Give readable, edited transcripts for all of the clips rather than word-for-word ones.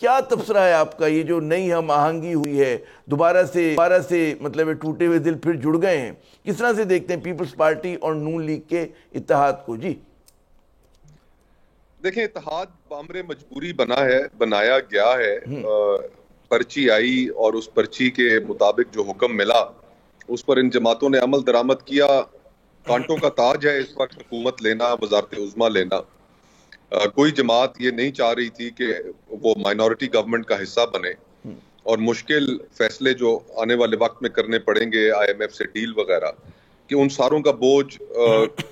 کیا تبصرہ ہے آپ کا؟ یہ جو نئی ہم آہنگی ہوئی ہے، دوبارہ سے مطلب ٹوٹے ہوئے دل پھر جڑ گئے ہیں، کس طرح سے دیکھتے ہیں پیپلز پارٹی اور نون لیگ کے اتحاد کو؟ جی دیکھیں، اتحاد بامر مجبوری بنایا گیا ہے۔ پرچی آئی اور اس پرچی کے مطابق جو حکم ملا اس پر ان جماعتوں نے عمل درآمد کیا۔ کانٹوں کا تاج ہے اس وقت حکومت لینا، وزارت عظمیٰ لینا۔ کوئی جماعت یہ نہیں چاہ رہی تھی کہ وہ مائنورٹی گورنمنٹ کا حصہ بنے اور مشکل فیصلے جو آنے والے وقت میں کرنے پڑیں گے IMF سے ڈیل وغیرہ، کہ ان ساروں کا بوجھ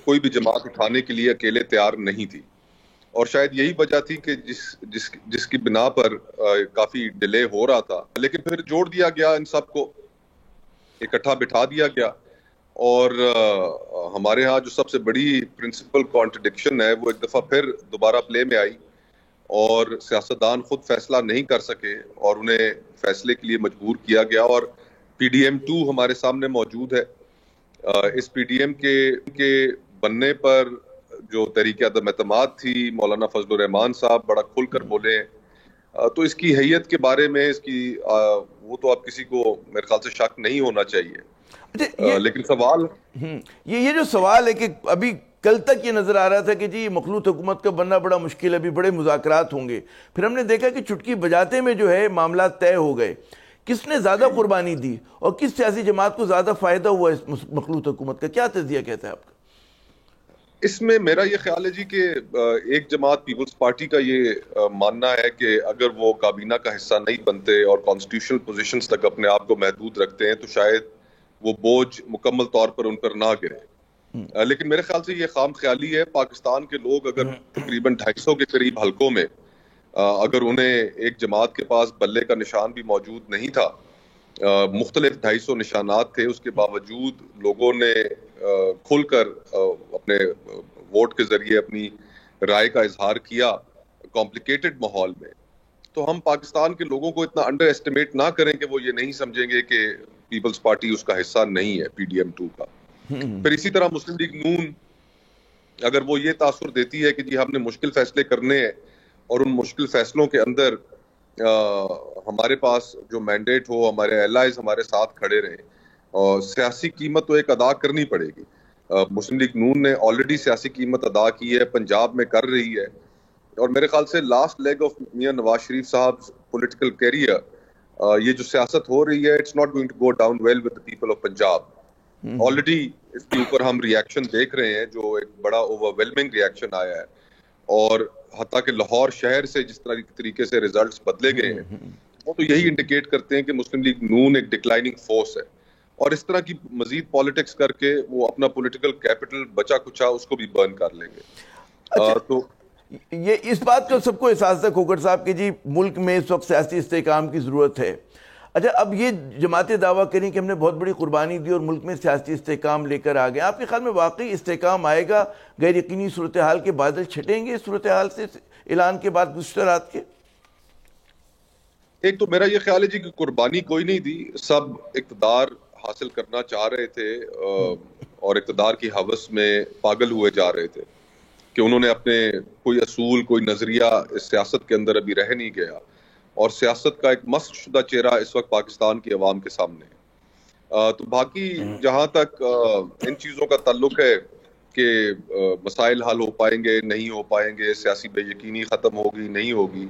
کوئی بھی جماعت اٹھانے کے لیے اکیلے تیار نہیں تھی۔ اور شاید یہی وجہ تھی کہ جس کی بنا پر کافی ڈیلے ہو رہا تھا، لیکن پھر جوڑ دیا گیا، ان سب کو اکٹھا بٹھا دیا گیا۔ اور ہمارے ہاں جو سب سے بڑی پرنسپل کانٹرڈکشن ہے وہ ایک دفعہ پھر دوبارہ پلے میں آئی، اور سیاستدان خود فیصلہ نہیں کر سکے اور انہیں فیصلے کے لیے مجبور کیا گیا۔ اور PDM-2 ہمارے سامنے موجود ہے۔ اس PDM کے بننے پر جو تحریک عدم اعتماد تھی، مولانا فضل الرحمان صاحب بڑا کھل کر بولے ہیں، تو اس کی حیت کے بارے میں وہ تو اب کسی کو میرے خیال سے شک نہیں ہونا چاہیے۔ لیکن سوال یہ جو سوال ہے کہ ابھی کل تک یہ نظر آ رہا تھا کہ جی مخلوط حکومت کا بننا بڑا مشکل ہے، ابھی بڑے مذاکرات ہوں گے، پھر ہم نے دیکھا کہ چٹکی بجاتے میں جو ہے معاملات طے ہو گئے۔ کس نے زیادہ قربانی دی اور کس سیاسی جماعت کو زیادہ فائدہ ہوا اس مخلوط حکومت کا؟ کیا تجزیہ کہتا ہے آپ کا؟ اس میں میرا یہ خیال ہے جی کہ ایک جماعت پیپلز پارٹی کا یہ ماننا ہے کہ اگر وہ کابینہ کا حصہ نہیں بنتے اور کانسٹیٹیوشنل پوزیشنز تک اپنے آپ کو محدود رکھتے ہیں تو شاید وہ بوجھ مکمل طور پر ان پر نہ گرے۔ لیکن میرے خیال سے یہ خام خیالی ہے۔ پاکستان کے لوگ اگر تقریباً 250 کے قریب حلقوں میں اگر انہیں ایک جماعت کے پاس بلے کا نشان بھی موجود نہیں تھا، مختلف 250 نشانات تھے، اس کے باوجود لوگوں نے کھل کر اپنے ووٹ کے ذریعے اپنی رائے کا اظہار کیا کمپلیکیٹڈ ماحول میں، تو ہم پاکستان کے لوگوں کو اتنا انڈر ایسٹیمیٹ نہ کریں کہ وہ یہ نہیں سمجھیں گے کہ پیپلز پارٹی اس کا حصہ نہیں ہے PDM-2 کا۔ پھر اسی طرح مسلم لیگ نون اگر وہ یہ تاثر دیتی ہے کہ جی ہم نے مشکل فیصلے کرنے ہیں اور ان مشکل فیصلوں کے اندر ہمارے پاس جو مینڈیٹ ہو، ہمارے الائز ہمارے ساتھ کھڑے رہیں، اور سیاسی قیمت تو ایک ادا کرنی پڑے گی۔ مسلم لیگ نون نے آلریڈی سیاسی قیمت ادا کی ہے، پنجاب میں کر رہی ہے، اور میرے خیال سے last league of Mian Nawaz Sharif صاحب پولیٹیکل کیریئر، یہ جو سیاست ہو رہی ہے it's not going to go down well with the people of Punjab. Already اس کے اوپر ہم ریاکشن دیکھ رہے ہیں، جو ایک بڑا اوور ویلمنگ ریاکشن آیا ہے، اور حتیٰ کہ لاہور شہر سے جس طریقے سے ریزلٹس بدلے گئے ہیں وہ تو یہی انڈیکیٹ کرتے ہیں کہ مسلم لیگ نون ایک ڈکلائننگ فورس ہے، اور اس طرح کی مزید پالیٹکس کر کے وہ اپنا پولیٹیکل کیپٹل بچا کچا اس کو بھی برن کر لیں گے۔ تو یہ اس بات کا سب کو احساس ہے کھوکھر صاحب کہ جی ملک میں اس وقت سیاسی استحکام کی ضرورت ہے۔ اچھا، اب یہ جماعتیں دعویٰ کریں کہ ہم نے بہت بڑی قربانی دی اور ملک میں سیاسی استحکام لے کر آ گئے، آپ کے خیال میں واقعی استحکام آئے گا؟ غیر یقینی صورتحال کے بادل چھٹیں گے اس صورتحال سے اعلان کے بعد گزشتہ رات کے؟ ایک تو میرا یہ خیال ہے جی کہ قربانی کوئی نہیں دی، سب اقتدار حاصل کرنا چاہ رہے تھے اور اقتدار کی ہوس میں پاگل ہوئے جا رہے تھے کہ انہوں نے اپنے کوئی اصول، کوئی نظریہ اس سیاست کے اندر ابھی رہ نہیں گیا، اور سیاست کا ایک مسخ شدہ چہرہ اس وقت پاکستان کی عوام کے سامنے ہے۔ تو باقی جہاں تک ان چیزوں کا تعلق ہے کہ مسائل حل ہو پائیں گے نہیں ہو پائیں گے، سیاسی بے یقینی ختم ہوگی نہیں ہوگی،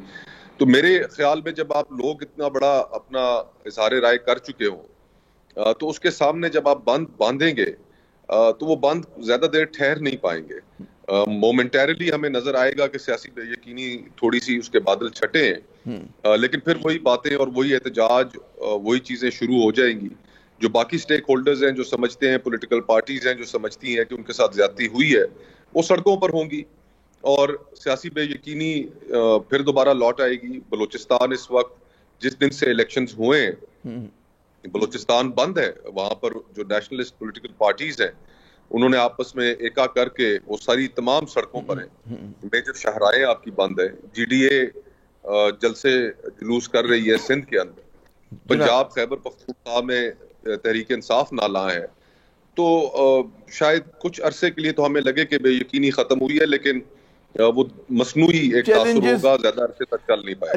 تو میرے خیال میں جب آپ لوگ اتنا بڑا اپنا اظہار رائے کر چکے ہوں تو اس کے سامنے جب آپ بند باندھیں گے تو وہ بند زیادہ دیر ٹھہر نہیں پائیں گے۔ مومنٹیرلی ہمیں نظر آئے گا کہ سیاسی بے یقینی تھوڑی سی اس کے بادل چھٹے ہیں، لیکن پھر وہی باتیں اور وہی احتجاج، وہی چیزیں شروع ہو جائیں گی۔ جو باقی سٹیک ہولڈرز ہیں، جو سمجھتے ہیں، پولیٹیکل پارٹیز ہیں جو سمجھتی ہیں کہ ان کے ساتھ زیادتی ہوئی ہے، وہ سڑکوں پر ہوں گی، اور سیاسی بے یقینی پھر دوبارہ لوٹ آئے گی۔ بلوچستان اس وقت جس دن سے الیکشنز ہوئے ہیں بلوچستان بند ہے، وہاں پر جو نیشنلسٹ پولیٹیکل پارٹیز ہیں انہوں نے آپس میں ایکا کر کے وہ ساری تمام سڑکوں پر ہیں، میجر شاہراہیں آپ کی بند ہے، GDA جلسے جلوس کر رہی ہے سندھ کے اندر، پنجاب خیبر پختونخوا میں تحریک انصاف نالاں ہے۔ تو شاید کچھ عرصے کے لیے تو ہمیں لگے کہ بے یقینی ختم ہوئی ہے، لیکن وہ مصنوعی ایک تاثر ہوگا، زیادہ عرصے تک چل نہیں پائے۔